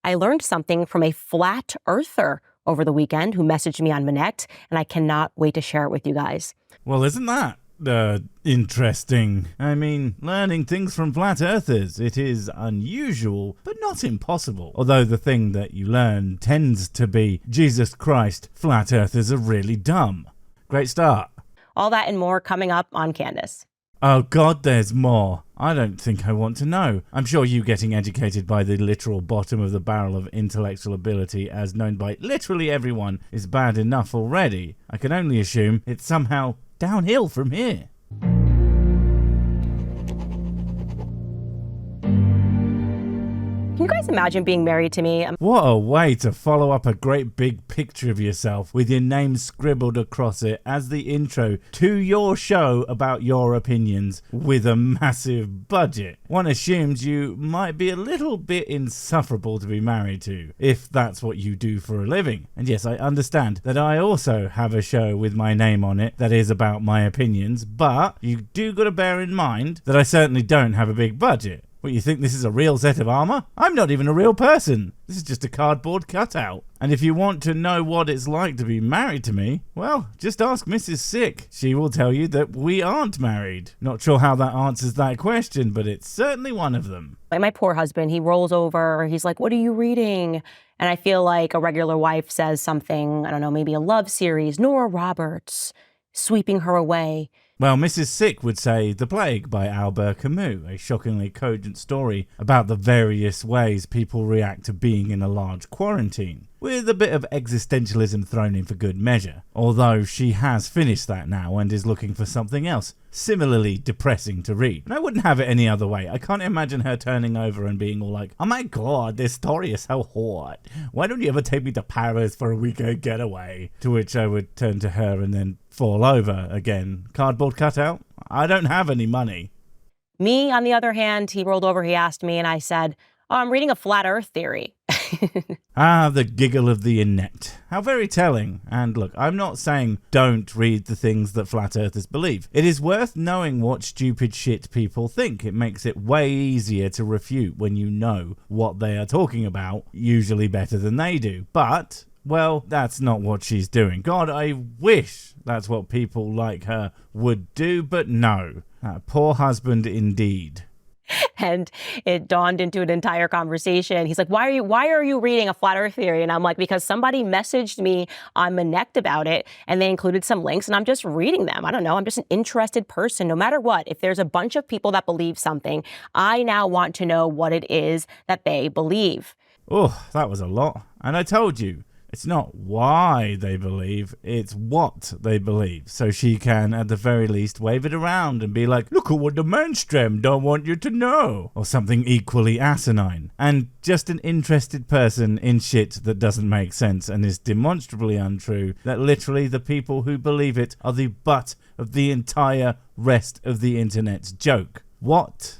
I learned something from a flat earther over the weekend who messaged me on Minect, and I cannot wait to share it with you guys. Well, isn't that interesting? I mean, learning things from flat earthers, it is unusual, but not impossible. Although the thing that you learn tends to be, Jesus Christ, flat earthers are really dumb. Great start. All that and more coming up on Candace. Oh God, there's more. I don't think I want to know. I'm sure you getting educated by the literal bottom of the barrel of intellectual ability as known by literally everyone is bad enough already. I can only assume it's somehow downhill from here. Can you guys imagine being married to me? What a way to follow up a great big picture of yourself with your name scribbled across it as the intro to your show about your opinions with a massive budget. One assumes you might be a little bit insufferable to be married to, if that's what you do for a living. And yes, I understand that I also have a show with my name on it that is about my opinions, but you do got to bear in mind that I certainly don't have a big budget. What, you think this is a real set of armor? I'm not even a real person. This is just a cardboard cutout. And if you want to know what it's like to be married to me, well, just ask Mrs. Sick. She will tell you that we aren't married. Not sure how that answers that question, but it's certainly one of them. Like my poor husband, he rolls over, he's like, "What are you reading?" And I feel like a regular wife says something, I don't know, maybe a love series, Nora Roberts, sweeping her away. Well, Mrs. Sick would say The Plague by Albert Camus, a shockingly cogent story about the various ways people react to being in a large quarantine, with a bit of existentialism thrown in for good measure, although she has finished that now and is looking for something else similarly depressing to read. And I wouldn't have it any other way. I can't imagine her turning over and being all like, "Oh my God, this story is so hot. Why don't you ever take me to Paris for a weekend getaway?" To which I would turn to her and then fall over again. Cardboard cutout? I don't have any money. Me, on the other hand, he rolled over, he asked me, and I said, "Oh, I'm reading a flat earth theory." Ah, the giggle of the inept. How very telling. And look, I'm not saying don't read the things that flat earthers believe. It is worth knowing what stupid shit people think. It makes it way easier to refute when you know what they are talking about, usually better than they do. But, well, that's not what she's doing. God, I wish that's what people like her would do, but no. That poor husband indeed. And it dawned into an entire conversation. He's like, why are you reading a flat earth theory? And I'm like, because somebody messaged me on Minect about it and they included some links and I'm just reading them. I don't know. I'm just an interested person. No matter what, if there's a bunch of people that believe something, I now want to know what it is that they believe. Oh, that was a lot. And I told you, it's not why they believe, it's what they believe. So she can, at the very least, wave it around and be like, "Look at what the Myster-M don't want you to know." Or something equally asinine. And just an interested person in shit that doesn't make sense and is demonstrably untrue, that literally the people who believe it are the butt of the entire rest of the internet's joke. What?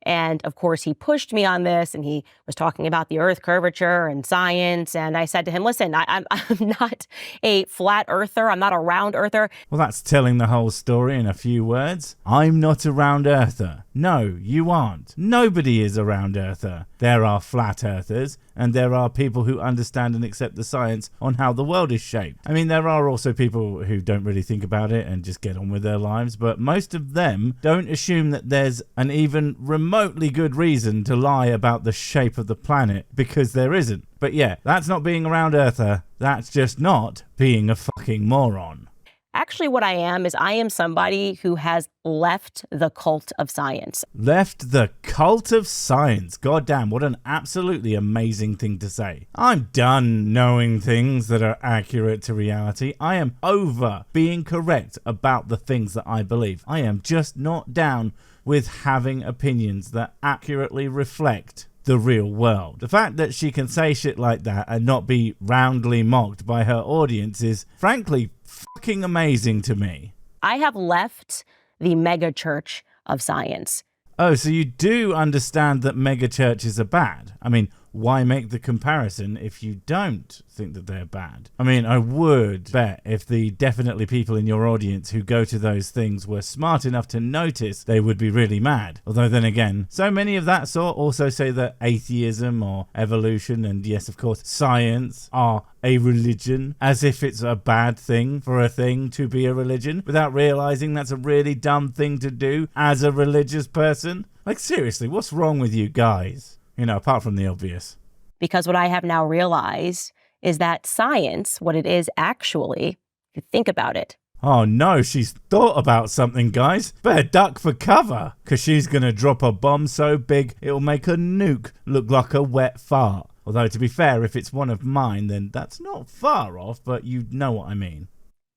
And of course, he pushed me on this and he was talking about the earth curvature and science. And I said to him, listen, I'm not a flat earther. I'm not a round earther. Well, that's telling the whole story in a few words. I'm not a round earther. No, you aren't. Nobody is a round earther. There are flat earthers and there are people who understand and accept the science on how the world is shaped. I mean, there are also people who don't really think about it and just get on with their lives, but most of them don't assume that there's an even remotely good reason to lie about the shape of the planet, because there isn't. But yeah, that's not being a round earther. That's just not being a fucking moron. Actually, what I am somebody who has left the cult of science. Left the cult of science. Goddamn, what an absolutely amazing thing to say. I'm done knowing things that are accurate to reality. I am over being correct about the things that I believe. I am just not down with having opinions that accurately reflect the real world. The fact that she can say shit like that and not be roundly mocked by her audience is frankly fucking amazing to me. I have left the mega church of science. Oh, so you do understand that mega churches are bad. I mean, why make the comparison if you don't think that they're bad? I mean, I would bet if the definitely people in your audience who go to those things were smart enough to notice, they would be really mad. Although then again, so many of that sort also say that atheism or evolution and yes, of course, science are a religion, as if it's a bad thing for a thing to be a religion, without realizing that's a really dumb thing to do as a religious person. Like, seriously, what's wrong with you guys? You know, apart from the obvious. Because what I have now realized is that science, what it is actually, if you think about it. Oh no, she's thought about something, guys. Better duck for cover, because she's going to drop a bomb so big it'll make a nuke look like a wet fart. Although, to be fair, if it's one of mine, then that's not far off, but you know what I mean.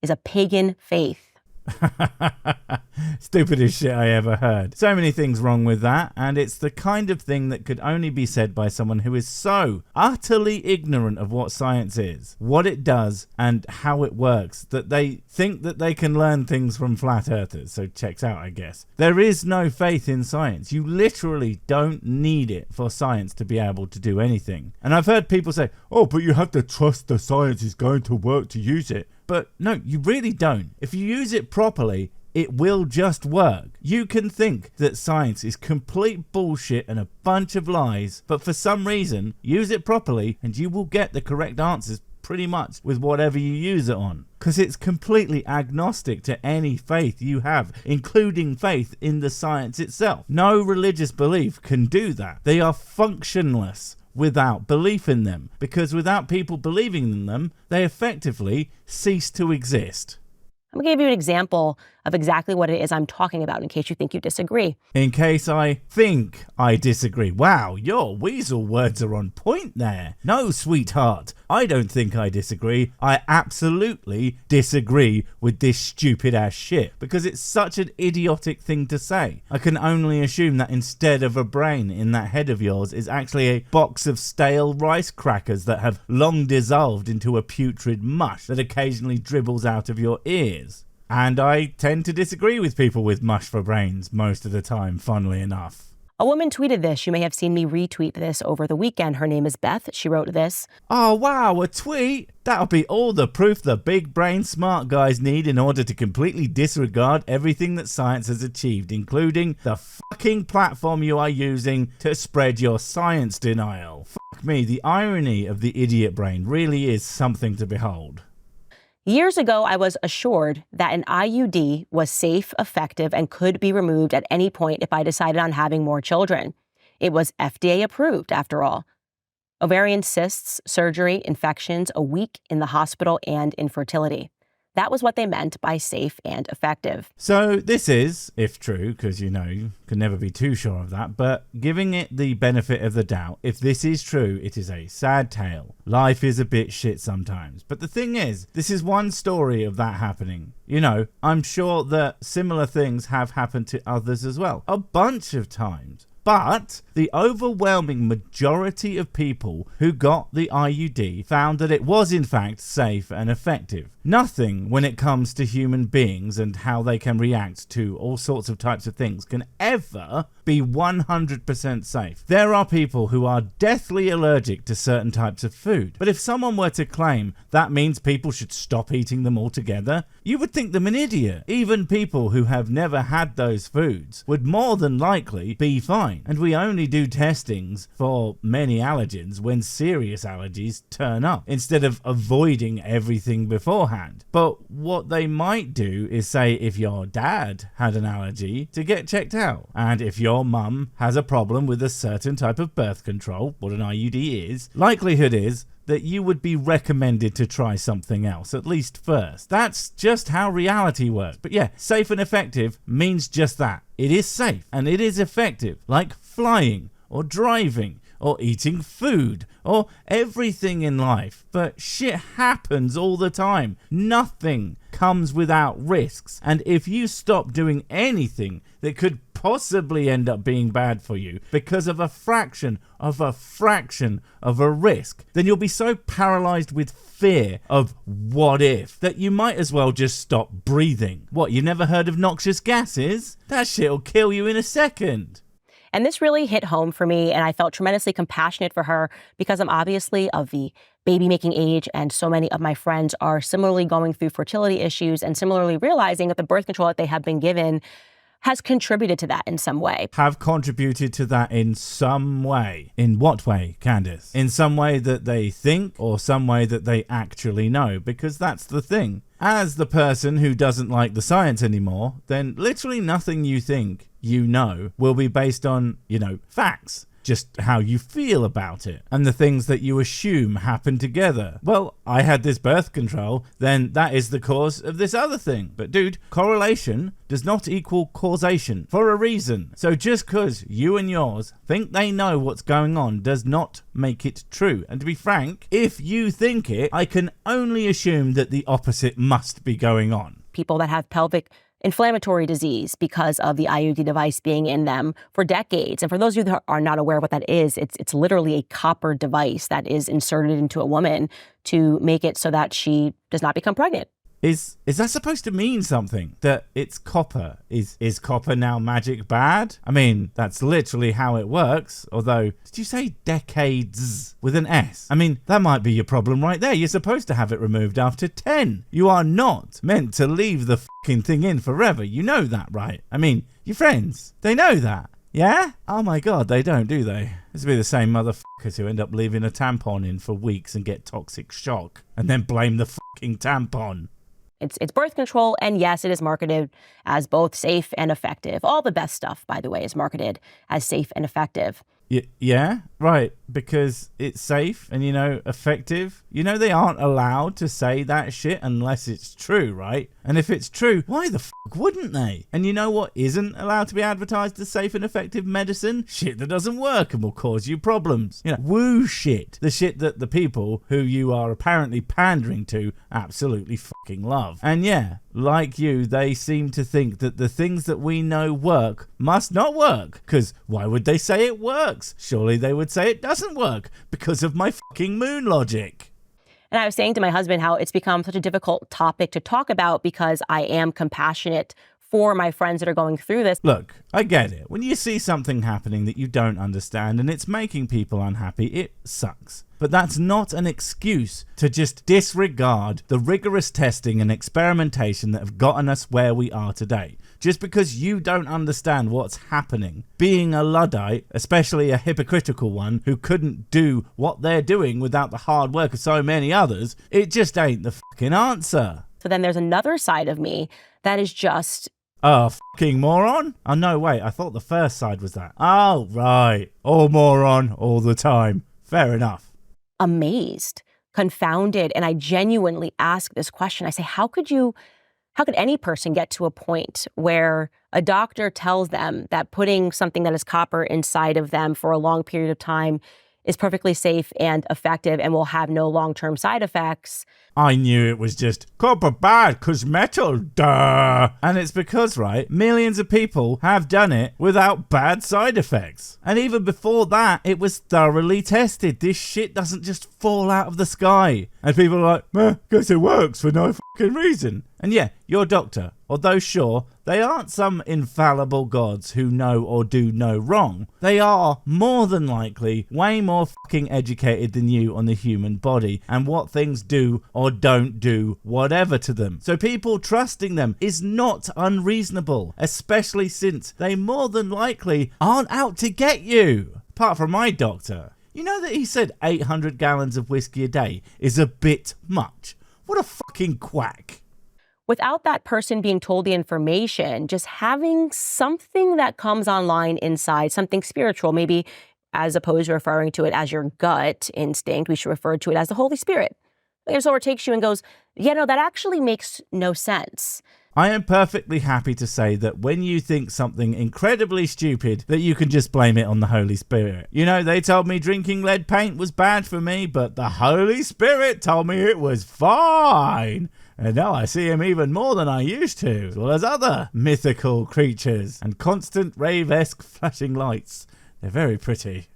Is a pagan faith. Stupidest shit I ever heard. So many things wrong with that, and it's the kind of thing that could only be said by someone who is so utterly ignorant of what science is, what it does, and how it works, that they think that they can learn things from flat earthers. So checks out, I guess. There is no faith in science. You literally don't need it for science to be able to do anything. And I've heard people say, oh, but you have to trust the science is going to work to use it. But no, you really don't. If you use it properly, it will just work. You can think that science is complete bullshit and a bunch of lies, but for some reason, use it properly and you will get the correct answers pretty much with whatever you use it on. Because it's completely agnostic to any faith you have, including faith in the science itself. No religious belief can do that. They are functionless without belief in them, because without people believing in them, they effectively cease to exist. I'm going to give you an example of exactly what it is I'm talking about in case you think you disagree. In case I think I disagree. Wow, your weasel words are on point there. No, sweetheart, I don't think I disagree. I absolutely disagree with this stupid ass shit, because it's such an idiotic thing to say. I can only assume that instead of a brain in that head of yours is actually a box of stale rice crackers that have long dissolved into a putrid mush that occasionally dribbles out of your ears. And I tend to disagree with people with mush for brains most of the time, funnily enough. A woman tweeted this. You may have seen me retweet this over the weekend. Her name is Beth. She wrote this. Oh, wow, a tweet? That'll be all the proof the big brain smart guys need in order to completely disregard everything that science has achieved, including the fucking platform you are using to spread your science denial. Fuck me, the irony of the idiot brain really is something to behold. Years ago, I was assured that an IUD was safe, effective, and could be removed at any point if I decided on having more children. It was FDA approved, after all. Ovarian cysts, surgery, infections, a week in the hospital, and infertility. That was what they meant by safe and effective. So this is, if true, because you know, you can never be too sure of that, but giving it the benefit of the doubt, if this is true, it is a sad tale. Life is a bit shit sometimes. But the thing is, this is one story of that happening. You know, I'm sure that similar things have happened to others as well. A bunch of times. But the overwhelming majority of people who got the IUD found that it was in fact safe and effective. Nothing when it comes to human beings and how they can react to all sorts of types of things can ever be 100% safe. There are people who are deathly allergic to certain types of food. But if someone were to claim that means people should stop eating them altogether, you would think them an idiot. Even people who have never had those foods would more than likely be fine. And we only do testings for many allergens when serious allergies turn up, instead of avoiding everything beforehand. But what they might do is say if your dad had an allergy, to get checked out. And if your mum has a problem with a certain type of birth control, what an IUD is, likelihood is that you would be recommended to try something else, at least first. That's just how reality works. But yeah, safe and effective means just that. It is safe and it is effective, like flying or driving or eating food or everything in life. But shit happens all the time. Nothing comes without risks. And if you stop doing anything that could possibly end up being bad for you because of a fraction of a risk, then you'll be so paralyzed with fear of what if that you might as well just stop breathing. What, you never heard of noxious gases? That shit'll kill you in a second. And this really hit home for me, and I felt tremendously compassionate for her because I'm obviously of the baby-making age, and so many of my friends are similarly going through fertility issues and similarly realizing that the birth control that they have been given has contributed to that in some way. Have contributed to that in some way. In what way, Candace? In some way that they think, or some way that they actually know? Because that's the thing. As the person who doesn't like the science anymore, then literally nothing you think you know will be based on, facts. Just how you feel about it and the things that you assume happen together. Well, I had this birth control, then that is the cause of this other thing. But dude, correlation does not equal causation for a reason. So just because you and yours think they know what's going on does not make it true. And to be frank, if you think it, I can only assume that the opposite must be going on. People that have pelvic inflammatory disease because of the IUD device being in them for decades. And for those of you that are not aware of what that is, it's literally a copper device that is inserted into a woman to make it so that she does not become pregnant. Is that supposed to mean something? That it's copper? Is copper now magic bad? I mean, that's literally how it works. Although, did you say decades with an S? I mean, that might be your problem right there. You're supposed to have it removed after 10. You are not meant to leave the fucking thing in forever. You know that, right? I mean, your friends, they know that. Yeah? Oh my god, they don't, do they? This will be the same motherfuckers who end up leaving a tampon in for weeks and get toxic shock and then blame the fucking tampon. It's birth control, and yes, it is marketed as both safe and effective. All the best stuff, by the way, is marketed as safe and effective. Yeah, right, because it's safe and, effective. They aren't allowed to say that shit unless it's true, right? And if it's true, why the fuck wouldn't they? And you know what isn't allowed to be advertised as safe and effective medicine? Shit that doesn't work and will cause you problems. Woo shit. The shit that the people who you are apparently pandering to absolutely fucking love. And yeah, like you, they seem to think that the things that we know work must not work. Because why would they say it works? Surely they would say it doesn't work because of my fucking moon logic. And I was saying to my husband how it's become such a difficult topic to talk about because I am compassionate for my friends that are going through this. Look, I get it. When you see something happening that you don't understand and it's making people unhappy, it sucks. But that's not an excuse to just disregard the rigorous testing and experimentation that have gotten us where we are today. Just because you don't understand what's happening, being a Luddite, especially a hypocritical one who couldn't do what they're doing without the hard work of so many others, it just ain't the fucking answer. So then there's another side of me that is just... fucking moron? Oh, no, wait, I thought the first side was that. Oh, right. All moron, all the time. Fair enough. Amazed, confounded, and I genuinely ask this question. I say, how could any person get to a point where a doctor tells them that putting something that is copper inside of them for a long period of time is perfectly safe and effective and will have no long-term side effects? I knew it was just copper bad cause metal, duh. And it's because, right, millions of people have done it without bad side effects. And even before that, it was thoroughly tested. This shit doesn't just fall out of the sky. And people are like, guess it works for no fucking reason. And yeah, your doctor, although sure, they aren't some infallible gods who know or do no wrong. They are more than likely way more fucking educated than you on the human body and what things do or don't do whatever to them. So people trusting them is not unreasonable, especially since they more than likely aren't out to get you. Apart from my doctor. You know that he said 800 gallons of whiskey a day is a bit much. What a fucking quack. Without that person being told the information, just having something that comes online inside, something spiritual, maybe as opposed to referring to it as your gut instinct, we should refer to it as the Holy Spirit. If someone takes you and goes, that actually makes no sense. I am perfectly happy to say that when you think something incredibly stupid, that you can just blame it on the Holy Spirit. They told me drinking lead paint was bad for me, but the Holy Spirit told me it was fine. And now I see him even more than I used to, as well as other mythical creatures and constant rave-esque flashing lights. They're very pretty.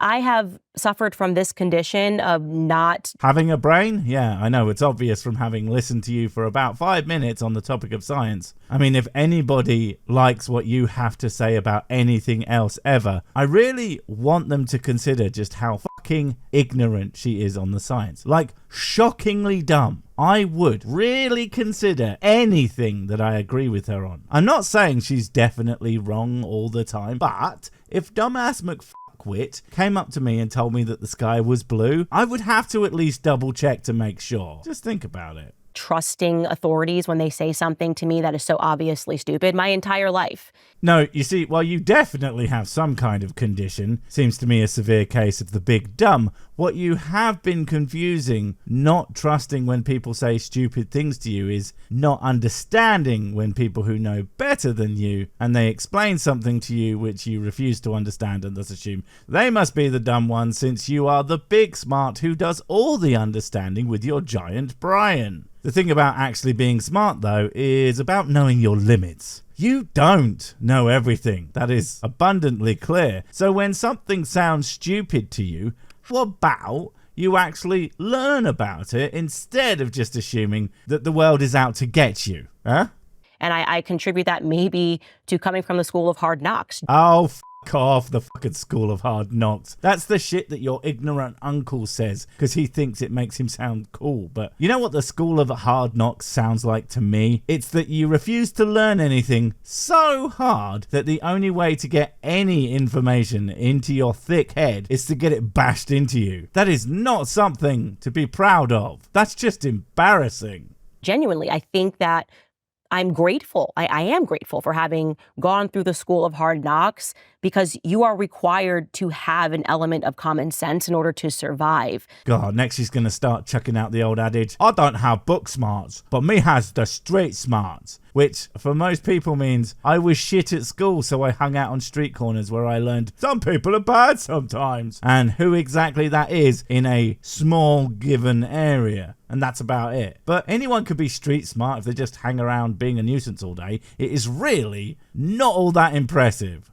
I have suffered from this condition of not having a brain. Yeah, I know it's obvious from having listened to you for about 5 minutes on the topic of science. I mean, if anybody likes what you have to say about anything else ever, I really want them to consider just how fucking ignorant she is on the science. Like, shockingly dumb. I would really consider anything that I agree with her on. I'm not saying she's definitely wrong all the time, but if dumbass McFuckwit came up to me and told me that the sky was blue, I would have to at least double check to make sure. Just think about it. trusting authorities when they say something to me that is so obviously stupid my entire life. No, you see, while you definitely have some kind of condition, seems to me a severe case of the big dumb, what you have been confusing not trusting when people say stupid things to you is not understanding when people who know better than you and they explain something to you which you refuse to understand and thus assume they must be the dumb one since you are the big smart who does all the understanding with your giant Brian. The thing about actually being smart, though, is about knowing your limits. You don't know everything. That is abundantly clear. So when something sounds stupid to you, how about you actually learn about it instead of just assuming that the world is out to get you? Huh? And I contribute that maybe to coming from the school of hard knocks. Oh, f*** off the fucking school of hard knocks. That's the shit that your ignorant uncle says because he thinks it makes him sound cool. But you know what the school of hard knocks sounds like to me? It's that you refuse to learn anything so hard that the only way to get any information into your thick head is to get it bashed into you. That is not something to be proud of. That's just embarrassing. Genuinely, I think that I'm grateful. I am grateful for having gone through the school of hard knocks because you are required to have an element of common sense in order to survive. God, next she's going to start chucking out the old adage, I don't have book smarts, but me has the street smarts. Which, for most people, means I was shit at school, so I hung out on street corners where I learned some people are bad sometimes. And who exactly that is in a small given area. And that's about it. But anyone could be street smart if they just hang around being a nuisance all day. It is really not all that impressive.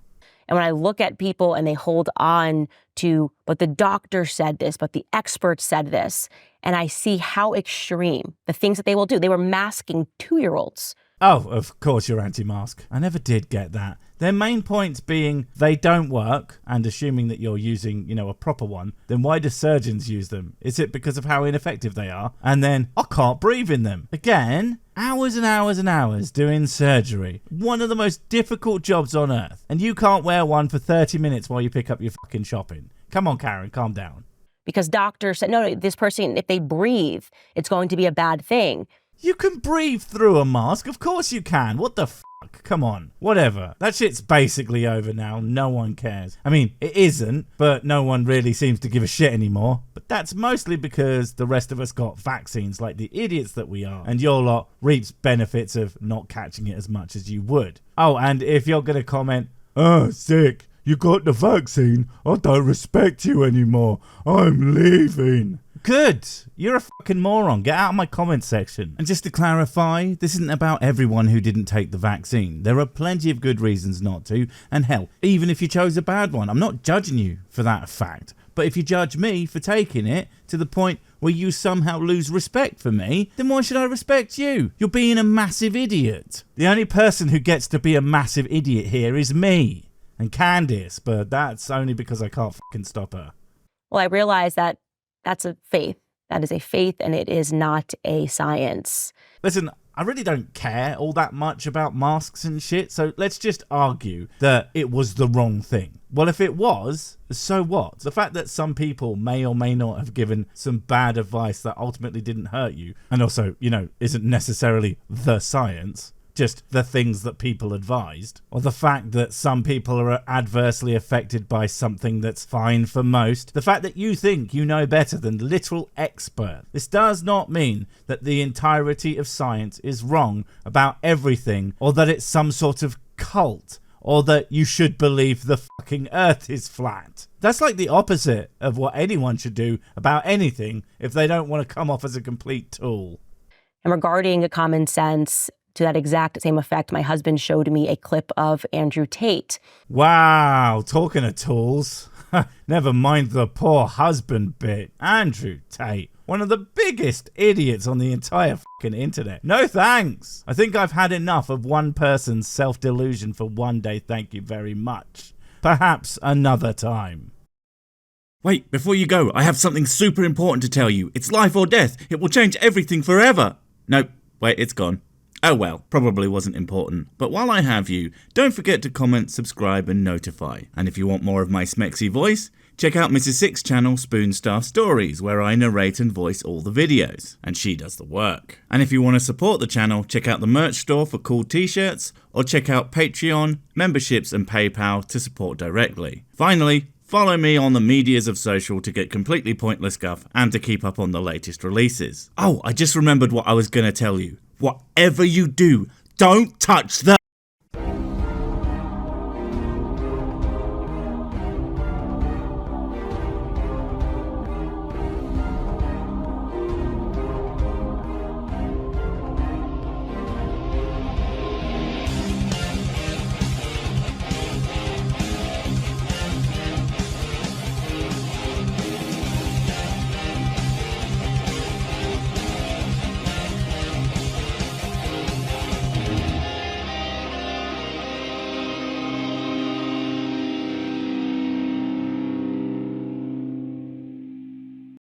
And when I look at people and they hold on to, but the doctor said this, but the expert said this, and I see how extreme the things that they will do. They were masking 2-year-olds. Oh, of course you're anti-mask. I never did get that. Their main points being they don't work, and assuming that you're using, a proper one, then why do surgeons use them? Is it because of how ineffective they are? And then, I can't breathe in them. Again, hours and hours and hours doing surgery. One of the most difficult jobs on earth. And you can't wear one for 30 minutes while you pick up your fucking shopping. Come on, Karen, calm down. Because doctors said, no, this person, if they breathe, it's going to be a bad thing. You can breathe through a mask. Of course you can. What the fuck? Come on. Whatever. That shit's basically over now. No one cares. I mean, it isn't, but no one really seems to give a shit anymore. But that's mostly because the rest of us got vaccines like the idiots that we are. And your lot reaps benefits of not catching it as much as you would. Oh, and if you're going to comment, oh, sick, you got the vaccine. I don't respect you anymore. I'm leaving. Good. You're a fucking moron. Get out of my comment section. And just to clarify, this isn't about everyone who didn't take the vaccine. There are plenty of good reasons not to. And hell, even if you chose a bad one, I'm not judging you for that fact. But if you judge me for taking it to the point where you somehow lose respect for me, then why should I respect you? You're being a massive idiot. The only person who gets to be a massive idiot here is me and Candace, but that's only because I can't fucking stop her. Well, I realize that that's a faith. That is a faith, and it is not a science. Listen, I really don't care all that much about masks and shit, so let's just argue that it was the wrong thing. Well, if it was, so what? The fact that some people may or may not have given some bad advice that ultimately didn't hurt you, and also, isn't necessarily the science, just the things that people advised, or the fact that some people are adversely affected by something that's fine for most, the fact that you think you know better than the literal expert. This does not mean that the entirety of science is wrong about everything, or that it's some sort of cult, or that you should believe the fucking earth is flat. That's like the opposite of what anyone should do about anything if they don't want to come off as a complete tool. And regarding a common sense, to that exact same effect, my husband showed me a clip of Andrew Tate. Wow, talking of tools. Never mind the poor husband bit. Andrew Tate, one of the biggest idiots on the entire fucking internet. No thanks. I think I've had enough of one person's self-delusion for one day. Thank you very much. Perhaps another time. Wait, before you go, I have something super important to tell you. It's life or death. It will change everything forever. Nope, wait, it's gone. Oh well, probably wasn't important. But while I have you, don't forget to comment, subscribe and notify. And if you want more of my smexy voice, check out Mrs. Six channel Spoonstaff Stories, where I narrate and voice all the videos, and she does the work. And if you want to support the channel, check out the merch store for cool t-shirts, or check out Patreon, memberships and PayPal to support directly. Finally, follow me on the medias of social to get completely pointless guff and to keep up on the latest releases. Oh, I just remembered what I was going to tell you. Whatever you do, don't touch the